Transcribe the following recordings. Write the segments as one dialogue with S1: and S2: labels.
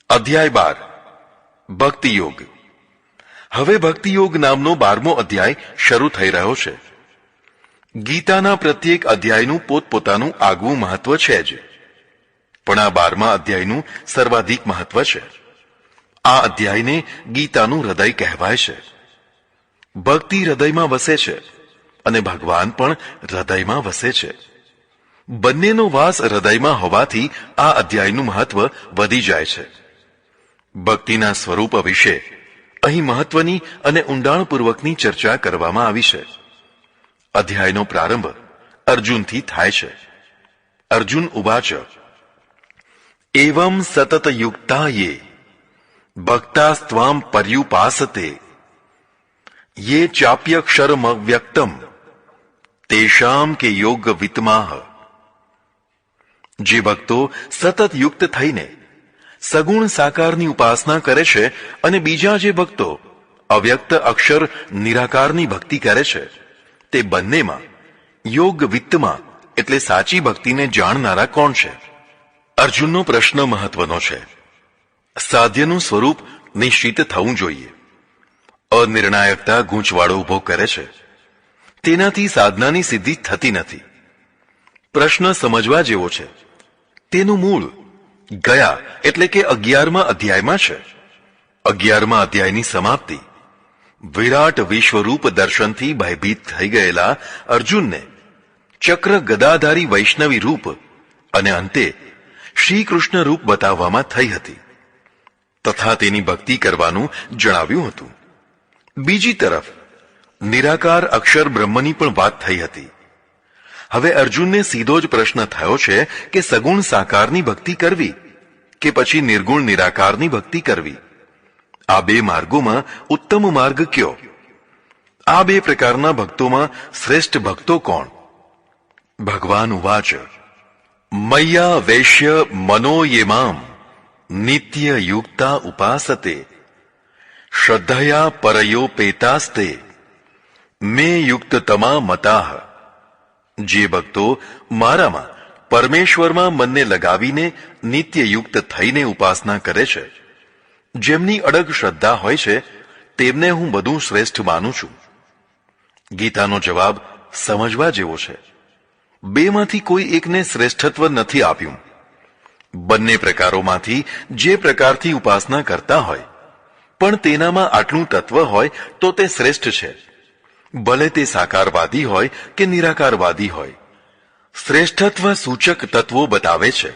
S1: અધ્યાય 12 ભક્તિયોગ. હવે ભક્તિયોગ નામનો 12મો અધ્યાય શરૂ થઈ રહ્યો છે. ગીતાના પ્રત્યેક અધ્યાયનું પોતપોતાનું આગવું મહત્વ છે જ, પણ આ 12મા અધ્યાયનું સર્વાધિક મહત્વ છે. આ અધ્યાયને ગીતાનું હૃદય કહેવાય છે. ભક્તિ હૃદયમાં વસે છે અને ભગવાન પણ હૃદયમાં વસે છે. બંનેનો વાસ હૃદયમાં હોવાથી આ અધ્યાયનું મહત્વ વધી જાય છે. ભક્તિના સ્વરૂપ વિશે અહીં મહત્વની અને ઊંડાણપૂર્વકની ચર્ચા કરવામાં આવી છે. અધ્યાયનો પ્રારંભ અર્જુનથી થાય છે. અર્જુન ઉવાચ એવં સતત યુક્તા યે ભક્તાસ્ત્વામ પર્યુપાસતે યે ચાપ્યક્ષરમવ્યક્તમ તેષામ કે યોગ વિત્માહ. જે ભક્તો સતત યુક્ત થઈને સગુણ સાકારની ઉપાસના કરે છે અને બીજા જે ભક્તો અવ્યક્ત અક્ષર નિરાકારની ભક્તિ કરે છે, તે બંનેમાં યોગ વિત્તમાં એટલે સાચી ભક્તિને જાણનારા કોણ છે? અર્જુનનો પ્રશ્ન મહત્વનો છે. સાધ્યનું સ્વરૂપ નિશ્ચિત થવું જોઈએ. અનિર્ણાયકતા ગૂંચવાડો ઉભો કરે છે. તેનાથી સાધનાની સિદ્ધિ થતી નથી. પ્રશ્ન સમજવા જેવો છે. તેનું મૂળ ગયા એટલે કે 11મા અધ્યાયમાં છે. 11મા અધ્યાયની સમાપ્તિ વિરાટ વિશ્વરૂપ દર્શનથી ભયભીત થઈ ગયેલા અર્જુનને ચક્ર ગદાધારી વૈષ્ણવી રૂપ અને અંતે શ્રી કૃષ્ણ રૂપ બતાવવામાં થઈ હતી તથા તેની ભક્તિ કરવાનું જણાવ્યું હતું. બીજી તરફ નિરાકાર અક્ષર બ્રહ્મની પણ વાત થઈ હતી. હવે અર્જુનને સીધો જ પ્રશ્ન થયો છે કે સગુણ સાકારની ભક્તિ કરવી કે પછી નિર્ગુણ નિરાકારની ભક્તિ કરવી? આ બે માર્ગોમાં ઉત્તમ માર્ગ કયો? આ બે પ્રકારના ભક્તોમાં શ્રેષ્ઠ ભક્તો કોણ? ભગવાન ઉવાચ મય્યા વૈશ્ય મનો યેમામ નિત્ય યુક્તા ઉપાસતે શ્રદ્ધયા પરયોપેતાસ્તે મે યુક્ત તમા મતાહ. જે ભક્તો મારામાં પરમેશ્વરમાં મનને લગાવીને નિત્યયુક્ત થઈને ઉપાસના કરે છે, જેમની અડગ શ્રદ્ધા હોય છે, તેમને હું બધું શ્રેષ્ઠ માનું છું. ગીતાનો જવાબ સમજવા જેવો છે. બેમાંથી કોઈ એકને શ્રેષ્ઠત્વ નથી આપ્યું. બંને પ્રકારોમાંથી જે પ્રકારથી ઉપાસના કરતા હોય પણ તેનામાં આટલું તત્વ હોય તો તે શ્રેષ્ઠ છે, ભલે તે સાકારવાદી હોય કે નિરાકારવાદી હોય. શ્રેષ્ઠત્વ સૂચક તત્વો બતાવે છે.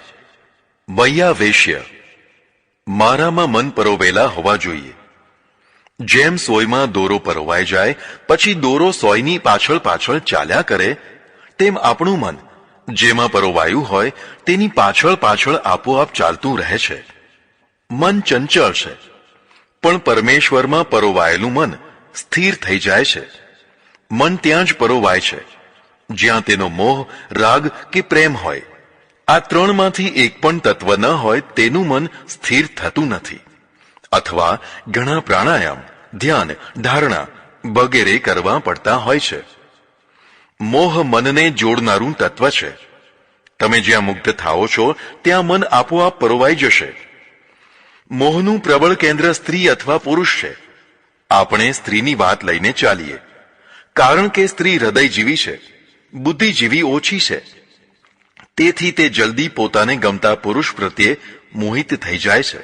S1: મય્યા વૈશ્ય, મારામાં મન પરોવેલા હોવા જોઈએ. જેમ સોયમાં દોરો પરોવાઈ જાય પછી દોરો સોયની પાછળ પાછળ ચાલ્યા કરે, તેમ આપણું મન જેમાં પરોવાયું હોય તેની પાછળ પાછળ આપોઆપ ચાલતું રહે છે. મન ચંચળ છે, પણ પરમેશ્વરમાં પરોવાયેલું મન સ્થિર થઈ જાય છે. મન ત્યાં જ પરોવાય છે જ્યાં તેનો મોહ, રાગ કે પ્રેમ હોય. આ ત્રણમાંથી એક પણ તત્વ ન હોય તેનું મન સ્થિર થતું નથી. અથવા ઘણા પ્રાણાયામ, ધ્યાન, ધારણા વગેરે કરવા પડતા હોય છે. મોહ મનને જોડનારું તત્વ છે. તમે જ્યાં મુક્ત થાઓ છો ત્યાં મન આપોઆપ પરોવાઈ જશે. મોહનું પ્રબળ કેન્દ્ર સ્ત્રી અથવા પુરુષ છે. આપણે સ્ત્રીની વાત લઈને ચાલીએ, કારણ કે સ્ત્રી હૃદયજીવી છે, બુદ્ધિજીવી ઓછી છે. તેથી તે જલ્દી પોતાને ગમતા પુરુષ પ્રત્યે મોહિત થઈ જાય છે.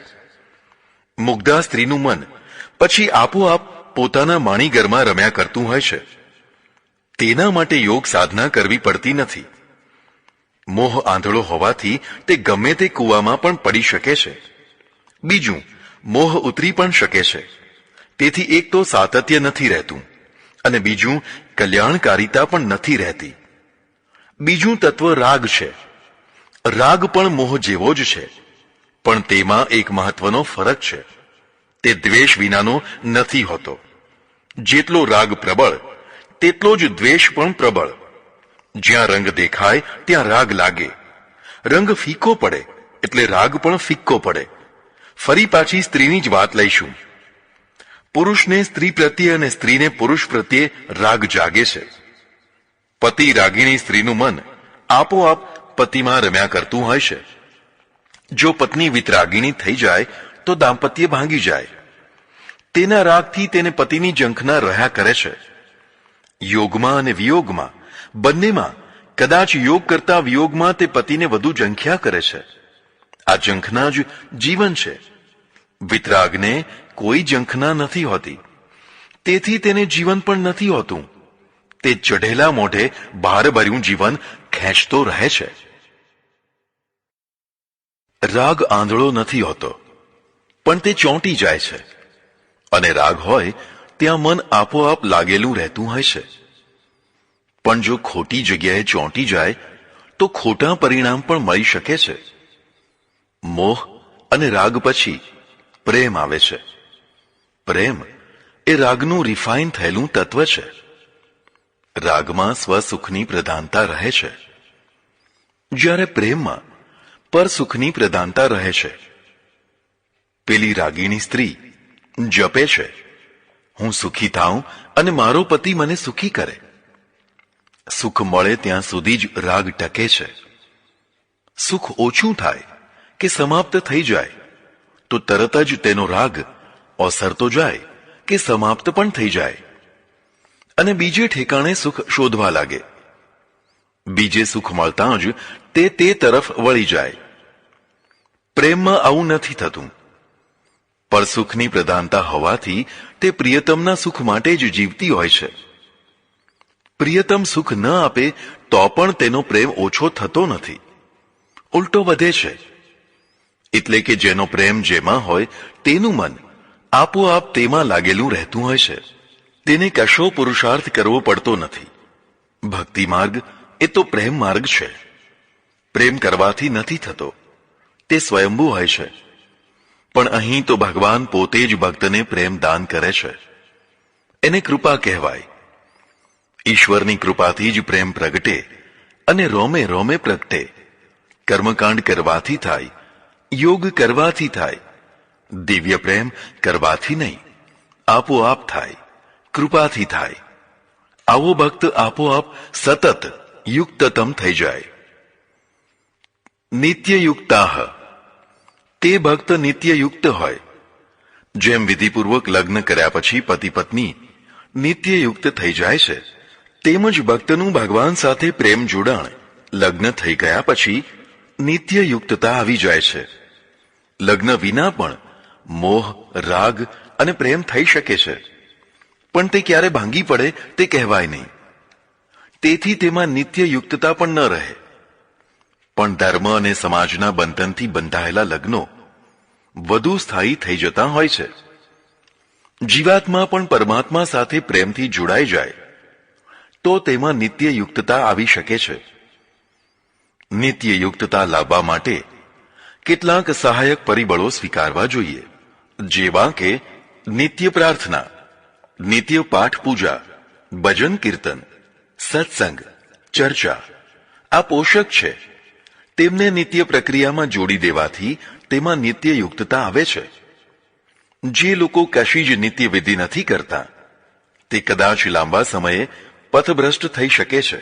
S1: મુગ્ધા સ્ત્રીનું મન પછી આપોઆપ પોતાના માણીગરમાં રમ્યા કરતું હોય છે. તેના માટે યોગ સાધના કરવી પડતી નથી. મોહ આંધળો હોવાથી તે ગમે તે કૂવામાં પણ પડી શકે છે. બીજું, મોહ ઉતરી પણ શકે છે. તેથી એક તો સાતત્ય નથી રહેતું અને બીજું કલ્યાણકારિતા પણ નથી રહેતી. બીજું તત્વ રાગ છે. રાગ પણ મોહ જેવો જ છે, પણ તેમાં એક મહત્વનો ફરક છે. તે દ્વેષ વિનાનો નથી હોતો. જેટલો રાગ પ્રબળ તેટલો જ દ્વેષ પણ પ્રબળ. જ્યાં રંગ દેખાય ત્યાં રાગ લાગે. રંગ ફીકો પડે એટલે રાગ પણ ફિક્કો પડે. ફરી પાછી સ્ત્રીની જ વાત લઈશું. પુરુષને સ્ત્રી પ્રત્યે અને સ્ત્રીને પુરુષ પ્રત્યે રાગ જાગે છે. પતિ રાગીણી સ્ત્રીનું મન આપોઆપ પતિમાં રમ્યા કરતું હોય છે. જો પત્ની વિતરાગીણી થઈ જાય તો દાંપત્ય ભાંગી જાય. તેના રાગથી તેને પતિની ઝંખના રહ્યા કરે છે. યોગમાં અને વિયોગમાં બંનેમાં કદાચ યોગ કરતા વિયોગમાં તે પતિને વધુ ઝંખ્યા કરે છે. આ ઝંખના જ જીવન છે. વિતરાગને કોઈ ઝંખના નથી હોતી, તેથી તેને જીવન પણ નથી હોતું. તે ચઢેલા મોઢે ભારભર્યું જીવન ખેંચતો રહે છે. રાગ આંધળો નથી હોતો, પણ તે ચોંટી જાય છે. અને રાગ હોય ત્યાં મન આપોઆપ લાગેલું રહેતું હોય છે. પણ જો ખોટી જગ્યાએ ચોંટી જાય તો ખોટા પરિણામ પણ મળી શકે છે. મોહ અને રાગ પછી પ્રેમ આવે છે. પ્રેમ એ રાગનું રિફાઇન થયેલું તત્વ છે. રાગમાં સ્વસુખની પ્રધાનતા રહે છે, જ્યારે પ્રેમમાં પરસુખની પ્રધાનતા રહે છે. પેલી રાગીણી સ્ત્રી જપે છે, હું સુખી થાઉં અને મારો પતિ મને સુખી કરે. સુખ મળે ત્યાં સુધી જ રાગ ટકે છે. સુખ ઓછું થાય કે સમાપ્ત થઈ જાય તો તરત જ તેનો રાગ ઓસરતો જાય કે સમાપ્ત પણ થઈ જાય અને બીજે ઠેકાણે સુખ શોધવા લાગે. બીજે સુખ મળતા જ તે તરફ વળી જાય. પ્રેમમાં આવું નથી થતું. પરસુખની પ્રધાનતા હોવાથી તે પ્રિયતમના સુખ માટે જ જીવતી હોય છે. પ્રિયતમ સુખ ન આપે તો પણ તેનો પ્રેમ ઓછો થતો નથી, ઉલટો વધે છે. એટલે કે જેનો પ્રેમ જેમાં હોય તેનું મન આપોઆપ તેમાં લાગેલું રહેતું હોય છે. તેને કશો પુરુષાર્થ કરવો પડતો નથી. ભક્તિ માર્ગ એ તો પ્રેમ માર્ગ છે. પ્રેમ કરવાથી નથી થતો, તે સ્વયંભૂ હોય છે. પણ અહીં તો ભગવાન પોતે જ ભક્તને પ્રેમ દાન કરે છે. એને કૃપા કહેવાય. ઈશ્વરની કૃપાથી જ પ્રેમ પ્રગટે અને રોમે રોમે પ્રગટે. કર્મકાંડ કરવાથી થાય, યોગ કરવાથી થાય, દિવ્ય પ્રેમ કરવાથી નહીં, આપોઆપ થાય, કૃપાથી થાય. આવો ભક્ત આપોઆપ સતત યુક્તતમ થઈ જાય. નિત્યયુક્તાહ, તે ભક્ત નિત્યયુક્ત હોય. જેમ વિધિપૂર્વક લગ્ન કર્યા પછી પતિ પત્ની નિત્યયુક્ત થઈ જાય છે, તેમજ ભક્તનું ભગવાન સાથે પ્રેમ જોડાણ લગ્ન થઈ ગયા પછી નિત્યયુક્તતા આવી જાય છે. લગ્ન વિના પણ મોહ, રાગ અને પ્રેમ થઈ શકે છે, પણ તે ક્યારે ભાંગી પડે તે કહેવાય નહીં. તેથી તેમાં નિત્યયુક્તતા પણ ન રહે. પણ ધર્મ અને સમાજના બંધનથી બંધાયેલા લગ્નો વધુ સ્થાયી થઈ જતા હોય છે. જીવાત્મા પણ પરમાત્મા સાથે પ્રેમથી જોડાઈ જાય તો તેમાં નિત્યયુક્તતા આવી શકે છે. નિત્યયુક્તતા લાવવા માટે કેટલાક સહાયક પરિબળો સ્વીકારવા જોઈએ, જેવા કે નિત્ય પ્રાર્થના, નિત્ય પાઠ પૂજા, ભજન કીર્તન, સત્સંગ, ચર્ચા આ પોષક છે. તેમને નિત્ય પ્રક્રિયામાં જોડી દેવાથી તેમાં નિત્યયુક્તતા આવે છે. જે લોકો કશી જ નિત્ય વિધિ નથી કરતા તે કદાચ લાંબા સમયે પથભ્રષ્ટ થઈ શકે છે,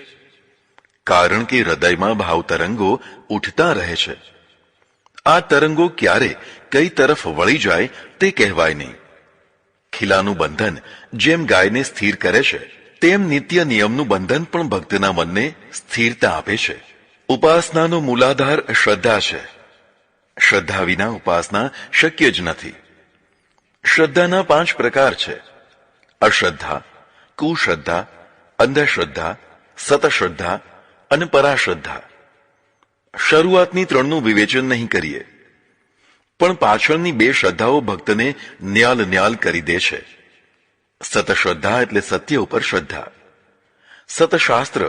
S1: કારણ કે હૃદયમાં ભાવ તરંગો ઉઠતા રહે છે. આ તરંગો ક્યારે કઈ તરફ વળી જાય તે કહેવાય નહીં. ખીલાનું બંધન જેમ ગાયને સ્થિર કરે છે, તેમ નિત્ય નિયમનું બંધન પણ ભક્તના મનને સ્થિરતા આપે છે. ઉપાસનાનો મૂલાધાર શ્રદ્ધા છે. શ્રદ્ધા વિના ઉપાસના શક્ય જ નથી. શ્રદ્ધાના 5 પ્રકાર છે: અશ્રદ્ધા, કુશ્રદ્ધા, અંધશ્રદ્ધા, સતશ્રદ્ધા અને પરાશ્રદ્ધા. શરૂઆતની 3નું વિવેચન નહીં કરીએ, પણ પાછળની 2 શ્રદ્ધાઓ ભક્તને ન્યાલ કરી દે છે. સતશ્રદ્ધા એટલે સત્ય ઉપર શ્રદ્ધા. સતશાસ્ત્ર,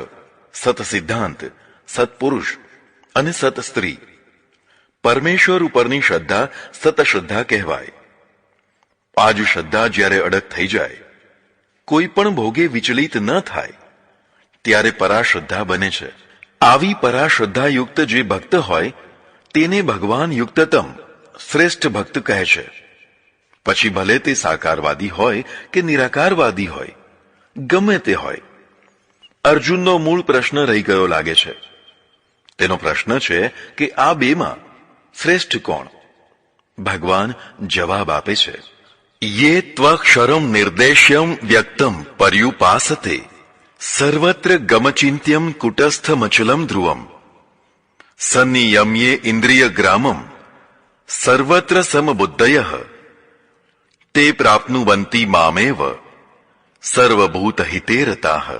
S1: સતસિદ્ધાંત, સત્પુરુષ અને સતસ્ત્રી. પરમેશ્વર ઉપરની શ્રદ્ધા સતશ્રદ્ધા કહેવાય. આ જ શ્રદ્ધા જ્યારે અડગ થઈ જાય, કોઈ પણ ભોગે વિચલિત ન થાય, ત્યારે પરાશ્રદ્ધા બને છે. આવી પરાશ્રદ્ધાયુક્ત જે ભક્ત હોય તેને ભગવાન યુક્તતમ શ્રેષ્ઠ ભક્ત કહે છે. પછી ભલે તે સાકારવાદી હોય કે નિરાકારવાદી હોય, ગમે તે હોય. અર્જુનનો મૂળ પ્રશ્ન રહી ગયો લાગે છે. તેનો પ્રશ્ન છે કે આ બેમાં શ્રેષ્ઠ કોણ? ભગવાન જવાબ આપે છે, યે ત્વક્ષરમ નિર્દેશ્યમ વ્યક્તમ પર્યુપાસતે સર્વત્ર ગમચિંત્યમ કુટસ્થમચલમ ધ્રુવમ સનિયમ્યે ઇન્દ્રિય ગ્રામમ સર્વત્ર સમબુદ્ધયઃ તે પ્રાપ્નુવંતી મામેવ સર્વભૂત હિતે રતાઃ.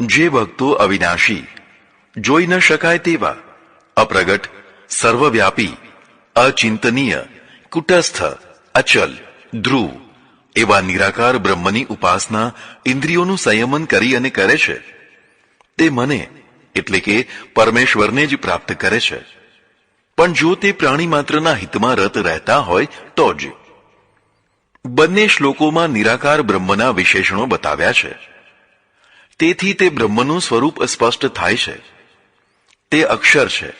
S1: જે ભક્તો અવિનાશી, જોઈ ન શકાય તેવા, અપ્રગટ, સર્વવ્યાપી, અચિંતનીય, કુટસ્થ, અચલ, ધ્રુવ એવા નિરાકાર બ્રહ્મની ઉપાસના ઇન્દ્રિયોનું સંયમન કરી અને કરે છે, તે મને એટલે કે પરમેશ્વરને જ પ્રાપ્ત કરે છે. પણ જો તે પ્રાણી માત્રના હિતમાં રત રહેતા હોય તો જ. બંને શ્લોકોમાં નિરાકાર બ્રહ્મના વિશેષણો બતાવ્યા છે. તેથી તે બ્રહ્મનું સ્વરૂપ સ્પષ્ટ થાય છે. તે અક્ષર છે,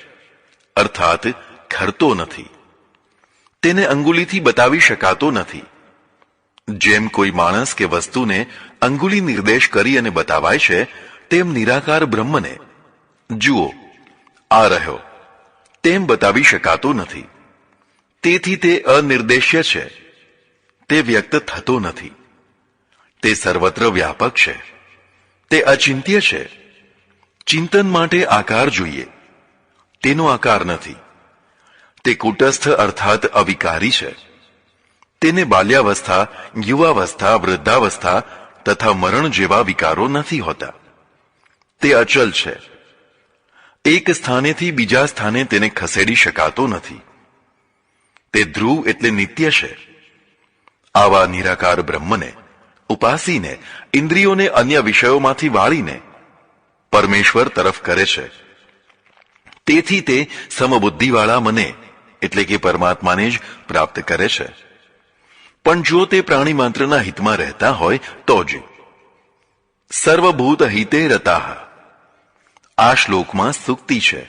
S1: અર્થાત ખરતો નથી. તેને અંગુલીથી બતાવી શકાતો નથી. જેમ કોઈ માણસ કે વસ્તુને અંગુલી નિર્દેશ કરી અને બતાવાય છે, તેમ નિરાકાર બ્રહ્મને જુઓ આ રહ્યો તેમ બતાવી શકાતો નથી. તેથી તે અનિર્દેશ્ય છે. તે વ્યક્ત થતો નથી. તે સર્વત્ર વ્યાપક છે. તે અચિંત્ય છે. ચિંતન માટે આકાર જોઈએ, તેનો આકાર નથી. તે કુટસ્થ અર્થાત અવિકારી છે. તેને બાલ્યાવસ્થા, યુવાવસ્થા, વૃદ્ધાવસ્થા તથા મરણ જેવા વિકારો નથી હોતા. તે અચલ છે. એક સ્થાનેથી બીજા સ્થાને તેને ખસેડી શકાતો નથી. તે ધ્રુવ એટલે નિત્ય છે. આવા નિરાકાર બ્રહ્મને ઉપાસીને ઇન્દ્રિયોને અન્ય વિષયોમાંથી વાળીને પરમેશ્વર તરફ કરે છે. તેથી તે સમબુદ્ધિવાળા મને એટલે કે પરમાત્માને જ પ્રાપ્ત કરે છે. પણ જો તે પ્રાણી માત્રના હિતમાં રહેતા હોય તો જ. સર્વભૂત હિતે રતાઃ. આ શ્લોકમાં સૂક્તિ છે.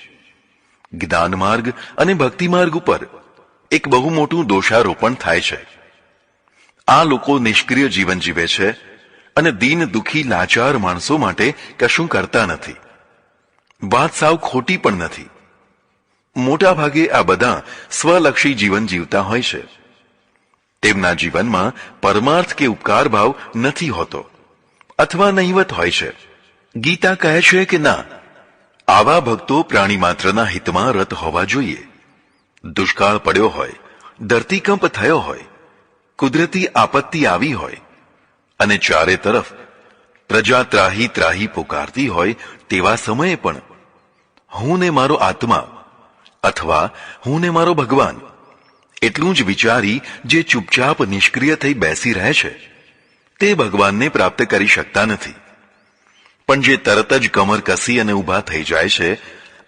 S1: જ્ઞાન માર્ગ અને ભક્તિ માર્ગ ઉપર એક બહુ મોટું દોષારોપણ થાય છે. આ લોકો નિષ્ક્રિય જીવન જીવે છે અને દીન દુખી લાચાર માણસો માટે કશું કરતા નથી. વાત સાવ ખોટી પણ નથી. મોટા ભાગે આ બધા સ્વલક્ષી જીવન જીવતા હોય છે. તેમના જીવનમાં પરમાર્થ કે ઉપકાર ભાવ નથી હોતો અથવા નહિવત હોય છે. ગીતા કહે છે કે ના, આવા ભક્તો પ્રાણી માત્રના હિતમાં રત હોવા જોઈએ. દુષ્કાળ પડ્યો હોય, ધરતીકંપ થયો હોય, કુદરતી આપત્તિ આવી હોય અને ચારે તરફ પ્રજા ત્રાહી ત્રાહી પુકારતી હોય તેવા સમયે પણ હું ને મારો આત્મા અથવા હું ને મારો ભગવાન એટલું જ વિચારી જે ચૂપચાપ નિષ્ક્રિય થઈ બેસી રહે છે, તે ભગવાનને પ્રાપ્ત કરી શકતા નથી. પણ જે તરત જ કમર કસી અને ઊભા થઈ જાય છે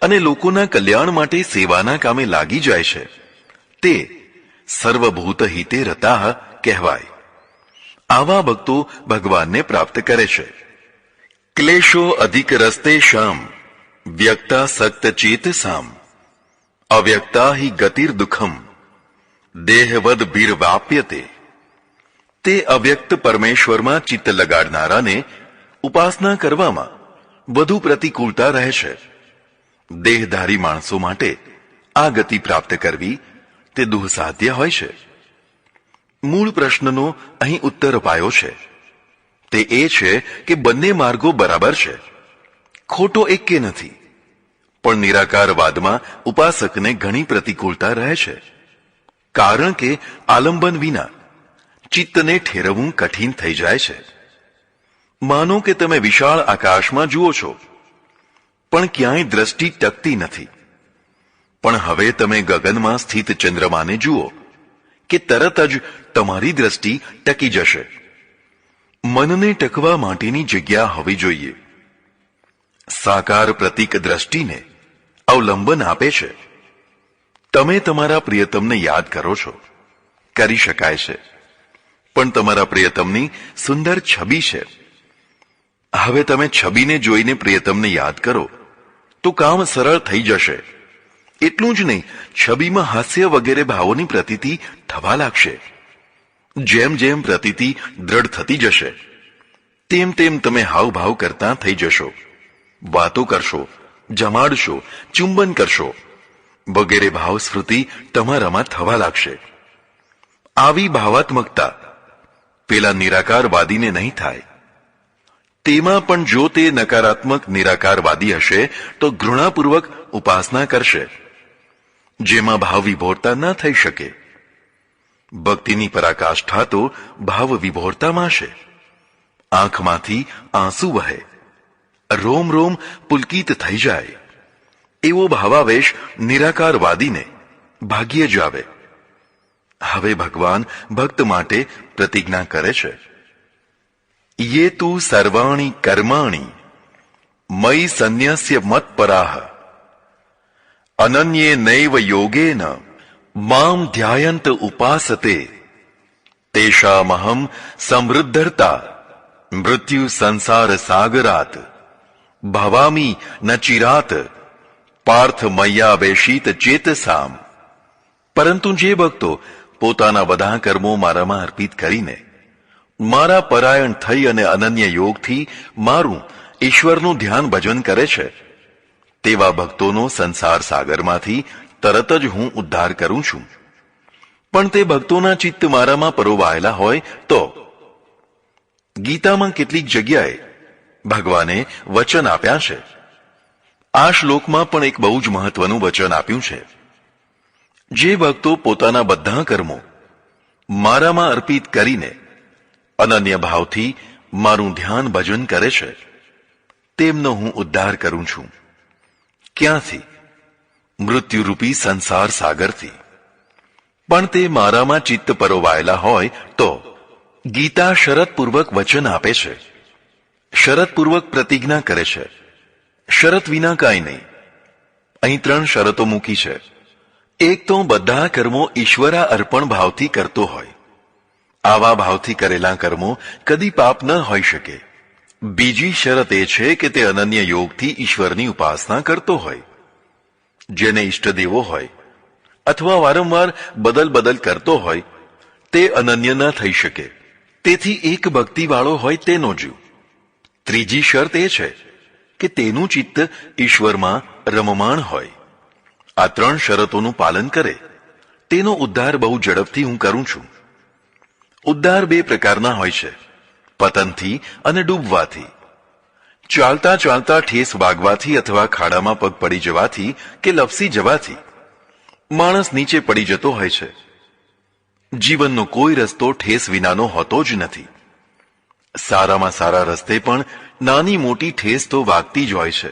S1: અને લોકોના કલ્યાણ માટે સેવાના કામે લાગી જાય છે, તે સર્વભૂત હિતે રતાઃ કહેવાય. આવા ભક્તો ભગવાનને પ્રાપ્ત કરે છે. ક્લેશો અધિક રસ્તે શામ વ્યક્તા સક્ત ચેતસામ અવ્યક્તા હિ ગતિર દુઃખમ દેહવદ ભીર્વાપ્યતે. તે અવ્યક્ત પરમેશ્વરમાં ચિત્ત લગાડનારાને ઉપાસના કરવામાં વધુ પ્રતિકૂળતા રહે છે. દેહધારી માણસો માટે આ ગતિ પ્રાપ્ત કરવી તે દુઃસાધ્ય હોય છે. મૂળ પ્રશ્નનો અહીં ઉત્તર અપાયો છે. તે એ છે કે બંને માર્ગો બરાબર છે, ખોટો એકે નથી. પણ નિરાકારવાદમાં ઉપાસકને ઘણી પ્રતિકૂળતા રહે છે. કારણ કે આલંબન વિના ચિત્તને ઠેરવવું કઠિન થઈ જાય છે. માનો કે તમે વિશાળ આકાશમાં જુઓ છો, પણ ક્યાંય દ્રષ્ટિ ટકતી નથી. પણ હવે તમે ગગનમાં સ્થિત ચંદ્રમાને જુઓ કે તરત જ તમારી દ્રષ્ટિ ટકી જશે. મનને ટકવા માટેની જગ્યા હોવી જોઈએ. સાકાર પ્રતીક દ્રષ્ટિને અવલંબન આપે છે. તમે તમારા પ્રિયતમને યાદ કરો છો, કરી શકાય છે. પણ તમારા પ્રિયતમની સુંદર છબી છે. હવે તમે છબીને જોઈને પ્રિયતમને યાદ કરો તો કામ સરળ થઈ જશે. એટલું જ નહીં, છબીમાં હાસ્ય વગેરે ભાવોની પ્રતીતિ થવા લાગશે. જેમ જેમ પ્રતીતિ દ્રઢ થતી જશે તેમ તેમ તમે હાવભાવ કરતા થઈ જશો. વાતો કરશો, જમાડશો, ચુંબન કરશો, વગેરે ભાવસ્ફૂર્તિ તમારામાં થવા લાગશે. આવી ભાવાત્મકતા પેલા નિરાકારવાદીને નહીં થાય. તેમાં પણ જો તે નકારાત્મક નિરાકારવાદી હશે તો ઘૃણાપૂર્વક ઉપાસના કરશે, જેમાં ભાવ વિભોરતા ન થઈ શકે. ભક્તિની પરાકાષ્ઠા તો ભાવ વિભોરતામાં છે. આંખમાંથી આંસુ વહે, રોમ રોમ પુલકિત થઈ જાય એવો ભાવાવેશ નિરાકારવાદીને ભાગ્યે જ આવે. હવે ભગવાન ભક્ત માટે પ્રતિજ્ઞા કરે છે, યે તુ સર્વાણી કર્માણી મયી સંન્યસ્ય મત્પરાહ અનન્યે નૈવ યોગેન મામ ધ્યાયંત ઉપાસતે તેષામહં સમૃદ્ધર્તા મૃત્યુ સંસાર સાગરાત ભવામી ન ચિરાત પાર્થ મય્યાવેશિત ચેતસામ. પરંતુ જે ભક્તો પોતાના બધા કર્મો મારામાં અર્પિત કરીને મારા પરાયણ થઈ અને અનન્ય યોગથી મારું ઈશ્વરનું ધ્યાન ભજન કરે છે, તેવા ભક્તોનો સંસાર સાગરમાંથી તરત જ હું ઉદ્ધાર કરું છું. પણ તે ભક્તોના ચિત્ત મારામાં પરોવાયેલા હોય તો. ગીતામાં કેટલીક જગ્યાએ ભગવાને વચન આપ્યા છે. આ શ્લોકમાં પણ એક બહુ જ મહત્વનું વચન આપ્યું છે. જે ભક્તો પોતાના બધા કર્મો મારામાં અર્પિત કરીને અનન્ય ભાવથી મારું ધ્યાન ભજન કરે છે, તેમનો હું ઉદ્ધાર કરું છું. ક્યાંથી? મૃત્યુરૂપી સંસાર સાગરથી. પણ તે મારામાં ચિત્ત પરોવાયેલા હોય તો. ગીતા શરતપૂર્વક વચન આપે છે, શરતપૂર્વક પ્રતિજ્ઞા કરે છે. શરત વિના કાંઈ નહીં. અહીં 3 શરતો મૂકી છે. એક તો બધા કર્મો ઈશ્વરા અર્પણ ભાવથી કરતો હોય. આવા ભાવથી કરેલા કર્મો કદી પાપ ન હોઈ શકે. બીજી શરત એ છે કે તે અનન્ય યોગથી ઈશ્વરની ઉપાસના કરતો હોય. જેને ઈષ્ટદેવો હોય અથવા વારંવાર બદલ કરતો હોય તે અનન્ય ન થઈ શકે. તેથી એક ભક્તિવાળો હોય તેનો જીવ. ત્રીજી શરત એ છે કે તેનું ચિત્ત ઈશ્વરમાં રમમાણ હોય. આ 3 શરતોનું પાલન કરે તેનો ઉદ્ધાર બહુ ઝડપથી હું કરું છું. ઉદ્ધાર 2 પ્રકારના હોય છે, પતનથી અને ડૂબવાથી. ચાલતા ચાલતા ઠેસ વાગવાથી અથવા ખાડામાં પગ પડી જવાથી કે લપસી જવાથી માણસ નીચે પડી જતો હોય છે. જીવનનો કોઈ રસ્તો ઠેસ વિનાનો હોતો જ નથી. સારામાં સારા રસ્તે પણ નાની મોટી ઠેસ તો વાગતી જ હોય છે.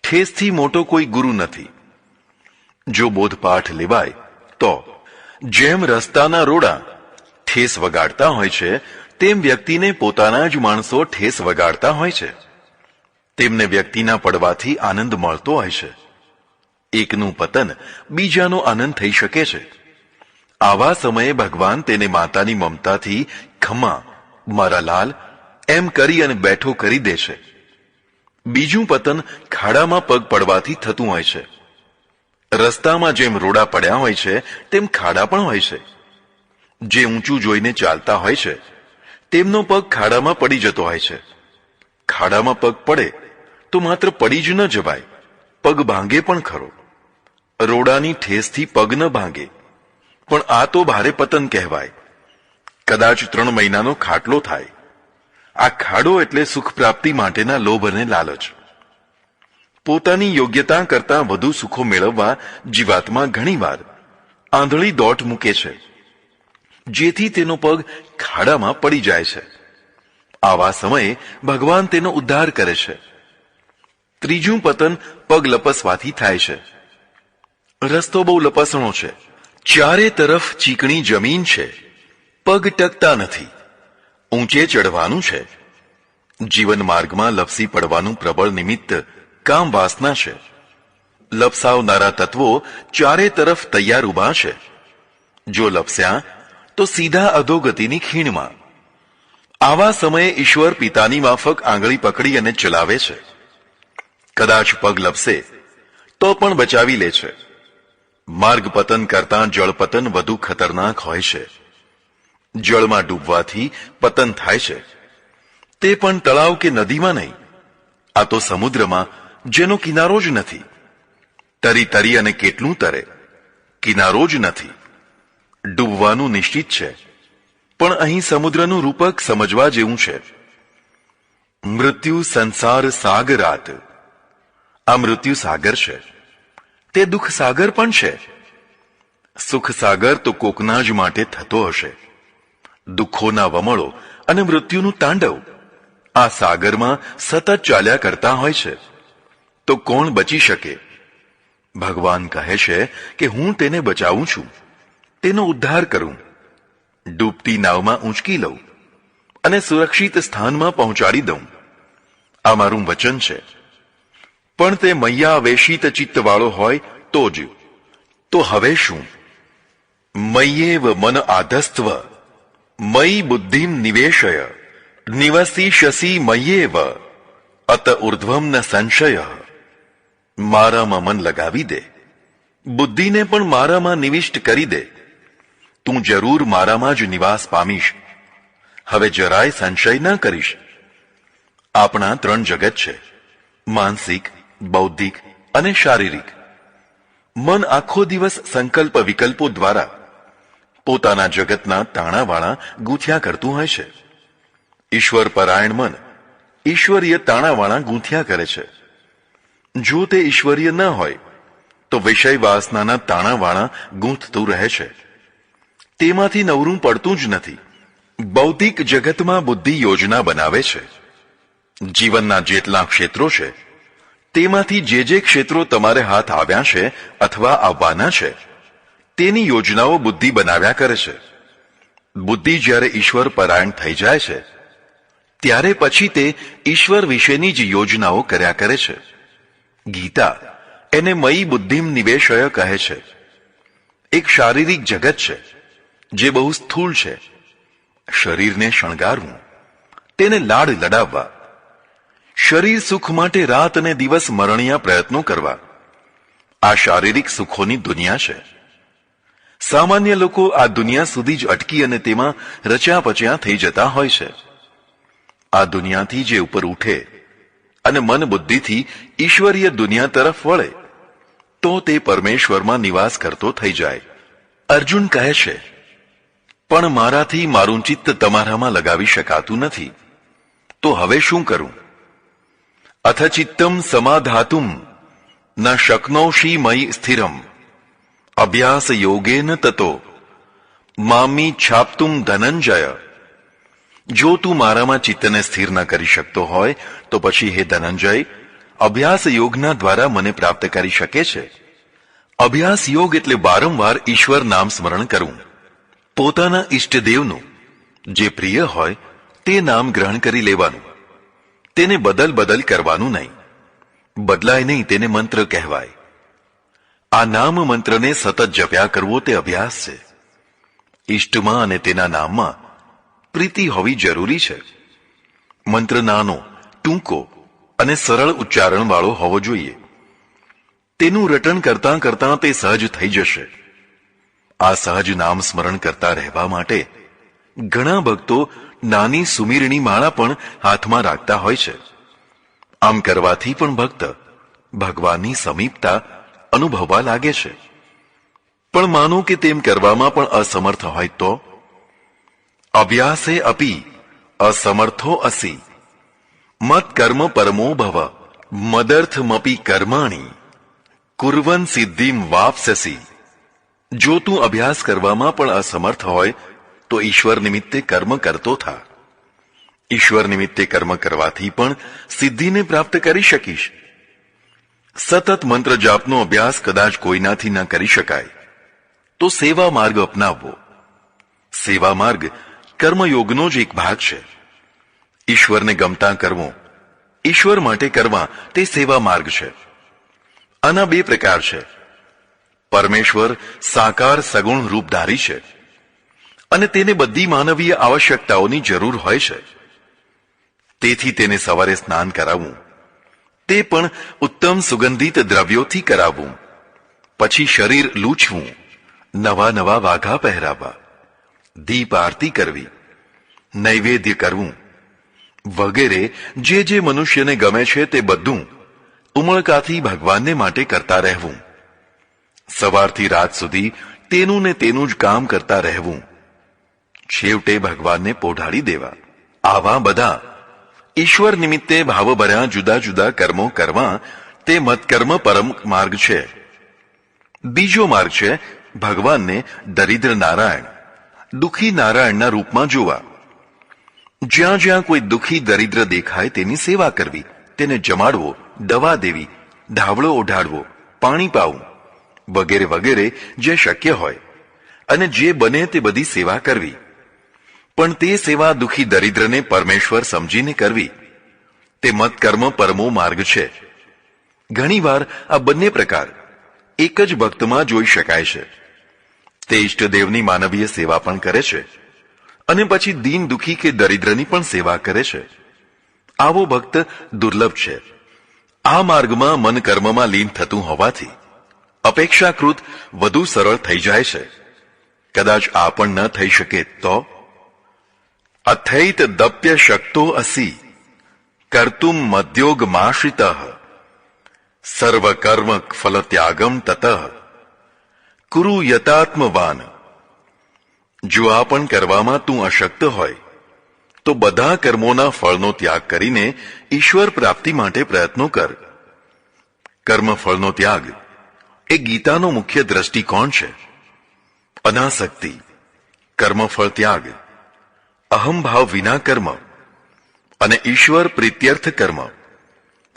S1: ઠેસથી મોટો કોઈ ગુરુ નથી. જો બોધપાઠ લેવાય તો જેમ રસ્તાના રોડા ઠેસ વગાડતા હોય છે, તેમ વ્યક્તિને પોતાના જ માણસો ઠેસ વગાડતા હોય છે. તેમને વ્યક્તિના પડવાથી આનંદ મળતો હોય છે. એકનું પતન બીજાનો આનંદ થઈ શકે છે. આવા સમયે ભગવાન તેને માતાની મમતાથી ખમા મારા લાલ એમ કરી અને બેઠો કરી દે છે. બીજું પતન ખાડામાં પગ પડવાથી થતું હોય છે. રસ્તામાં જેમ રોડા પડ્યા હોય છે તેમ ખાડા પણ હોય છે. જે ઊંચું જોઈને ચાલતા હોય છે તેમનો પગ ખાડામાં પડી જતો હોય છે. ખાડામાં પગ પડે તો માત્ર પડી જ ન જવાય, પગ ભાંગે પણ ખરો. રોડાની ઠેસથી પગ ન ભાંગે, પણ આ તો ભારે પતન કહેવાય. કદાચ 3 મહિનાનો ખાટલો થાય. આ ખાડો એટલે સુખ પ્રાપ્તિ માટેના લોભ અને લાલચ. પોતાની યોગ્યતા કરતાં વધુ સુખો મેળવવા જીવાત્મા ઘણીવાર આંધળી દોટ મૂકે છે, જેથી તેનો પગ ખાડામાં પડી જાય છે. આવા સમયે ભગવાન તેનો ઉદ્ધાર કરે છે. ત્રીજું પતન પગ લપસવાથી થાય છે. રસ્તો બહુ લપસણો છે, ચારે તરફ ચીકણી જમીન છે, પગ ટકતા નથી, ઊંચે ચડવાનું છે. જીવન માર્ગમાં લપસી પડવાનું પ્રબળ નિમિત્ત કામ વાસના છે. લપસાવનારા તત્વો ચારે તરફ તૈયાર ઊભા છે. જો લપસ્યા તો સીધા અધોગતિની ખીણમાં. આવા સમયે ઈશ્વર પિતાની માફક આંગળી પકડી અને ચલાવે છે. કદાચ પગ લપસે તો પણ બચાવી લે છે. માર્ગ પતન કરતાં જળ પતન વધુ ખતરનાક હોય છે. જળમાં ડૂબવાથી પતન થાય છે, તે પણ તળાવ કે નદીમાં નહીં. આ તો સમુદ્રમાં જેનો કિનારો જ નથી. તરી તરી અને કેટલું તરે, કિનારો જ નથી. ડૂબવાનું નિશ્ચિત છે. પણ અહીં સમુદ્રનું રૂપક સમજવા જેવું છે. મૃત્યુ સંસાર સાગરાત. આ મૃત્યુ સાગર છે, તે દુઃખ સાગર પણ છે. સુખ સાગર તો કોકના જ માટે થતો હશે. દુઃખોના વમળો અને મૃત્યુનું તાંડવ આ સાગરમાં સતત ચાલ્યા કરતા હોય છે. તો કોણ બચી શકે? ભગવાન કહે છે કે હું તેને બચાવું છું, તેનો ઉદ્ધાર કરું, ડૂબતી નાવમાં ઊંચકી લઉં અને સુરક્ષિત સ્થાનમાં પહોંચાડી દઉં. આ મારું વચન છે. પણ તે મૈયા વેશિત ચિત્તવાળો હોય તો જ. તો હવે શું? મય્યેવ મન આધસ્ત્વ મયી બુદ્ધિમ નિવેશય નિવસિષ્યસી મય્યેવ અત ઉર્ધ્વમ ન સંશય. મારામાં મન લગાવી દે, બુદ્ધિને પણ મારામાં નિવિષ્ટ કરી દે. તું જરૂર મારામાં જ નિવાસ પામીશ. હવે જરાય સંશય ન કરીશ. આપણા 3 જગત છે, માનસિક, બૌદ્ધિક અને શારીરિક. મન આખો દિવસ સંકલ્પ વિકલ્પો દ્વારા પોતાના જગતના તાણાવાળા ગૂંથ્યા કરતું હોય છે. ઈશ્વર પરાયણ મન ઈશ્વરીય તાણાવાળા ગૂંથ્યા કરે છે. જો તે ઈશ્વરીય ન હોય તો વિષય વાસનાના તાણાવાળા ગૂંથતું રહે છે. તેમાંથી નવરું પડતું જ નથી. ભૌતિક જગતમાં બુદ્ધિ યોજના બનાવે છે. જીવનના જેટલા ક્ષેત્રો છે તેમાંથી જે ક્ષેત્રો તમારે હાથ આવ્યા છે અથવા આવવાના છે તેની યોજનાઓ બુદ્ધિ બનાવ્યા કરે છે. બુદ્ધિ જ્યારે ઈશ્વર પરાયણ થઈ જાય છે ત્યારે પછી તે ઈશ્વર વિશેની જ યોજનાઓ કર્યા કરે છે. ગીતા એને મયી બુદ્ધિમ નિવેશય કહે છે. એક શારીરિક જગત છે જે બહુ સ્થૂળ છે. શરીરને શણગારવું, તેને લાડ લડાવવા, શરીર સુખ માટે રાત અને દિવસ મરણિયા પ્રયત્નો કરવા, આ શારીરિક સુખોની દુનિયા છે. સામાન્ય લોકો આ દુનિયા સુધી જ અટકી અને તેમાં રચ્યા પચ્યા થઈ જતા હોય છે. આ દુનિયાથી જે ઉપર ઉઠે અને મન બુદ્ધિથી ઈશ્વરીય દુનિયા તરફ વળે તો તે પરમેશ્વરમાં નિવાસ કરતો થઈ જાય. અર્જુન કહે છે, પણ મારાથી મારું ચિત્ત તમારામાં લગાવી શકાતું નથી, તો હવે શું કરું? અથ ચિત્તમ સમાધાતુમ ન શક્નોષી મયી સ્થિરમ અભ્યાસ યોગેન તતો મામી છાપતુમ ધનંજય. જો તું મારામાં ચિત્તને સ્થિર ન કરી શકતો હોય તો પછી હે ધનંજય, અભ્યાસ યોગના દ્વારા મને પ્રાપ્ત કરી શકે છે. અભ્યાસ યોગ એટલે વારંવાર ઈશ્વર નામ સ્મરણ કરવું. પોતાના ઈષ્ટદેવનું જે પ્રિય હોય તે નામ ગ્રહણ કરી લેવાનું. તેને બદલ કરવાનું નહીં. બદલાય નહીં તેને મંત્ર કહેવાય. આ નામ મંત્રને સતત જપ્યા કરવો તે અભ્યાસ છે. ઈષ્ટમાં અને તેના નામમાં પ્રીતિ હોવી જરૂરી છે. મંત્ર નાનો, ટૂંકો અને સરળ ઉચ્ચારણ વાળો હોવો જોઈએ. તેનું રટણ કરતાં કરતાં તે સહજ થઈ જશે. આ સહજ નામ સ્મરણ કરતા રહેવા માટે ઘણા ભક્તો નાની સુમીરણી માળા પણ હાથમાં રાખતા હોય છે. આમ કરવાથી પણ ભક્ત ભગવાનની સમીપતા અનુભવવા લાગે છે. પણ માનો કે તેમ કરવામાં પણ અસમર્થ હોય તો? અભ્યાસે અપી અસમર્થો અસી મત કર્મ પરમો ભવ મદર્થમપી કર્માણી કુર્વન સિદ્ધિમ વાપ્સ્યસી. જો તું અભ્યાસ કરવામાં પણ અસમર્થ હોય તો ઈશ્વર નિમિત્તે કર્મ કરતો થા. ઈશ્વર નિમિત્તે કર્મ કરવાથી પણ સિદ્ધિને પ્રાપ્ત કરી શકીશ. સતત મંત્ર જાપનો અભ્યાસ કદાચ કોઈનાથી ન કરી શકાય તો સેવા માર્ગ અપનાવવો. સેવા માર્ગ કર્મયોગનો જ એક ભાગ છે. ઈશ્વરને ગમતા કરવો, ઈશ્વર માટે કરવા તે સેવા માર્ગ છે. આના 2 પ્રકાર છે. પરમેશ્વર સાકાર સગુણ રૂપધારી છે અને તેને બધી માનવીય આવશ્યકતાઓની જરૂર હોય છે. તેથી તેને સવારે સ્નાન કરાવવું, તે પણ ઉત્તમ સુગંધિત દ્રવ્યોથી કરાવવું. પછી શરીર લૂછવું, નવા વાઘા પહેરાવવા, દીપ આરતી કરવી, નૈવેદ્ય કરવું વગેરે જે મનુષ્યને ગમે છે તે બધું ઉમળકાથી ભગવાનને માટે કરતા રહેવું. સવારથી રાત સુધી તેનું ને તેનું જ કામ કરતા રહેવું, છેવટે ભગવાનને પોઢાડી દેવા, આવા બધા ઈશ્વર નિમિત્તે ભાવભર્યા જુદા જુદા કર્મો કરવા તે મત્કર્મ પરમ માર્ગ છે. બીજો માર્ગ છે ભગવાનને દરિદ્ર નારાયણ, દુઃખી નારાયણના રૂપમાં જોવા. જ્યાં જ્યાં કોઈ દુઃખી દરિદ્ર દેખાય તેની સેવા કરવી, તેને જમાડવો, દવા દેવી, ધાવળો ઓઢાડવો, પાણી પાવું વગેરે વગેરે જે શક્ય હોય અને જે બને તે બધી સેવા કરવી. પણ તે સેવા દુઃખી દરિદ્રને પરમેશ્વર સમજીને કરવી તે મત્કર્મ પરમો માર્ગ છે. ઘણીવાર આ બંને પ્રકાર એક જ ભક્તમાં જોઈ શકાય છે. તે ઈષ્ટદેવની માનવીય સેવા પણ કરે છે અને પછી દીન દુઃખી કે દરિદ્રની પણ સેવા કરે છે. આવો ભક્ત દુર્લભ છે. આ માર્ગમાં મન કર્મમાં લીન થતું હોવાથી અપેક્ષાકૃત વધુ સરળ થઈ જાય છે. કદાચ આ પણ ન થઈ શકે તો અથૈત દપ્ય શક્તો અસી કર્તુમ મદ્યોગમાશ્રિત સર્વકર્મ ફલ ત્યાગમ તત કુરુ યતાત્મવાન. જો આ પણ કરવામાં તું અશક્ત હોય તો બધા કર્મોના ફળનો ત્યાગ કરીને ઈશ્વર પ્રાપ્તિ માટે પ્રયત્નો કર. કર્મફળનો ત્યાગ એ ગીતાનો મુખ્ય દ્રષ્ટિકોણ છે. અનાસક્તિ, કર્મફળ ત્યાગ, અહંભાવ વિના કર્મ અને ઈશ્વર પ્રીત્યર્થ કર્મ,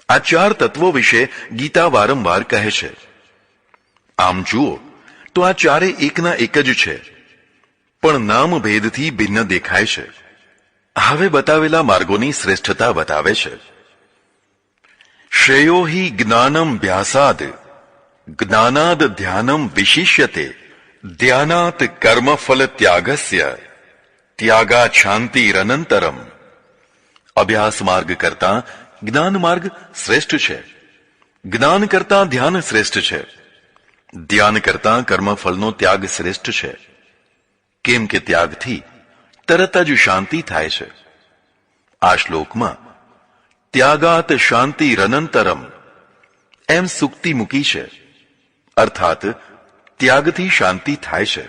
S1: આ ચાર તત્વો વિશે ગીતા વારંવાર કહે છે. આમ જુઓ તો આ ચારે એકના એક જ છે, પણ નામ ભેદથી ભિન્ન દેખાય છે. હવે બતાવેલા માર્ગોની શ્રેષ્ઠતા બતાવે છે. શ્રેયો હિ જ્ઞાનમ વ્યાસાદ જ્ઞાનાદ ધ્યાનમ વિશિષ્યતે ધ્યાનાત કર્મફલ ત્યાગસ્ય ત્યાગાત શાંતિરનંતરમ. અભ્યાસ માર્ગ કરતા જ્ઞાન માર્ગ શ્રેષ્ઠ છે. જ્ઞાન કરતા ધ્યાન શ્રેષ્ઠ છે. ધ્યાન કરતા કર્મફળનો ત્યાગ શ્રેષ્ઠ છે. કેમ કે ત્યાગથી તરત જ શાંતિ થાય છે. આ શ્લોકમાં ત્યાગાત શાંતિરનંતરમ એમ સુક્તિ મૂકી છે. અર્થાત ત્યાગથી શાંતિ થાય છે.